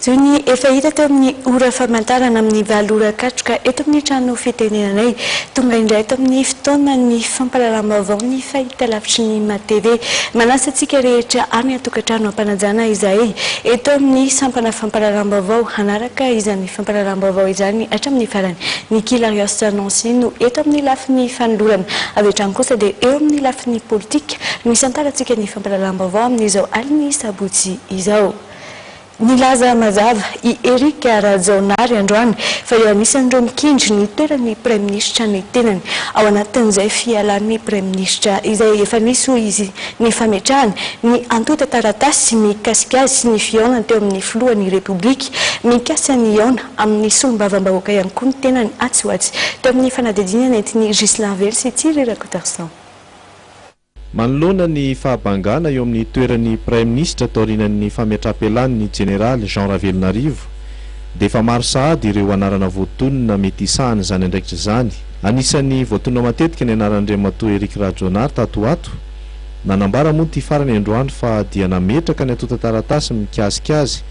Zony efa hita teo amin'ny ora famantarana amin'ny valora katroka eto amin'ny trano fitenenanay tonga indray teo amin'ny fotoana ny fampalalam-baovao ny fahitalavitry ny matv manasa antsika rehetra any atokantrano ampanajana izay eto amin'ny sampana fampalalam-baovao hanaraka izany fampalalam-baovao izany hatramin'ny farany ny Kilarios Nancy no eto amin'ny lafiny fanolorana avy hatrany kosa dia eo amin'ny lafiny politika no isantarantsika ny fampalalam-baovao amin'izao aliny sabotsy izao. Nilaza mazava i Erika Rajaonary androany fa eo anisan'ireo mikendry ny toeran'ny Praiministra ny tenany ao anatin'izay fialan'ny Praiministra izay efa nisy hoy izy ny fametrahany ny antota taratasy mikasika azy sy ny fihaonany teo amin'ny filohan'ny Repoblika mikasa ny haona amin'ny solombavam-bahoaka ihany koa ny tenany atsy ho atsy teo amin'ny fanadidinana entiny Gislain Very sy Thierry Rakotarsan. Manoloana ny fahabangana eo amin'ny toeran'ny Praiministra taorinan'ny fametrapelan'ny General Jean Ravelonarivo dia efa maro sahady ireo anarana voatonona mety isahany izany andraikitra izany. Anisan'ny voatonona matetika ny anaran'Andriamatoa Erika Rajaonary tato ato nanambara moa ty farany androany fa dia nametraka ny antota taratasy mikasika azy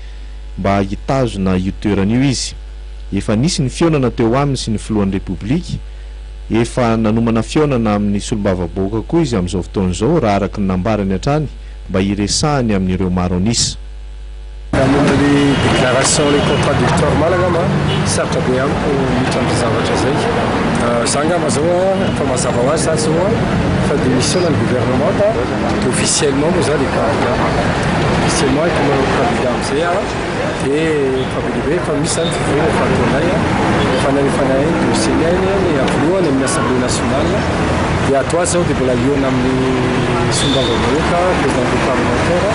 mba hitazona io toerana io izy. Efa nisy ny fihaonana teo aminy sy ny filohan'ny Repoblika efa nanomana fihaonana amin'ny solombavam-bahoaka koa izy amin'izao fotoana izao raha araka ny nambarany hatrany mba hiresahany amin'ireo maro anisa. Momba ny déclaration les contradictoires malagama sarotra be amiko miditra amin'ny zavatra zay. Za ngamba zao fa mazava ho azy sasy zao fa démissionnan'ny gouvernement dia officiellement moa za le candidat. Officiellement efa candidat amizay dia fa bebe fa misy zany fivoina fataonay fanalefanay dossier ny avolohany amin'ny Assemblée nationale dia ato azy zao dia mbola liona amin'ny solombavam-bahoaka président du parlementaire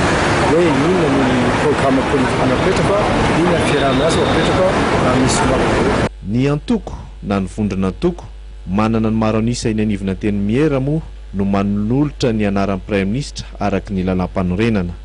hoe inona ny programme politique napetraka inona fiaraha-miasa napetraka amin'ny solombavam-bahoaka. Ny antoko na ny vondrona antoko manana ny maro anisa iny anivona teny miera moa no manolotra ny anaran'ny Praiministra araka ny lalam-panorenana.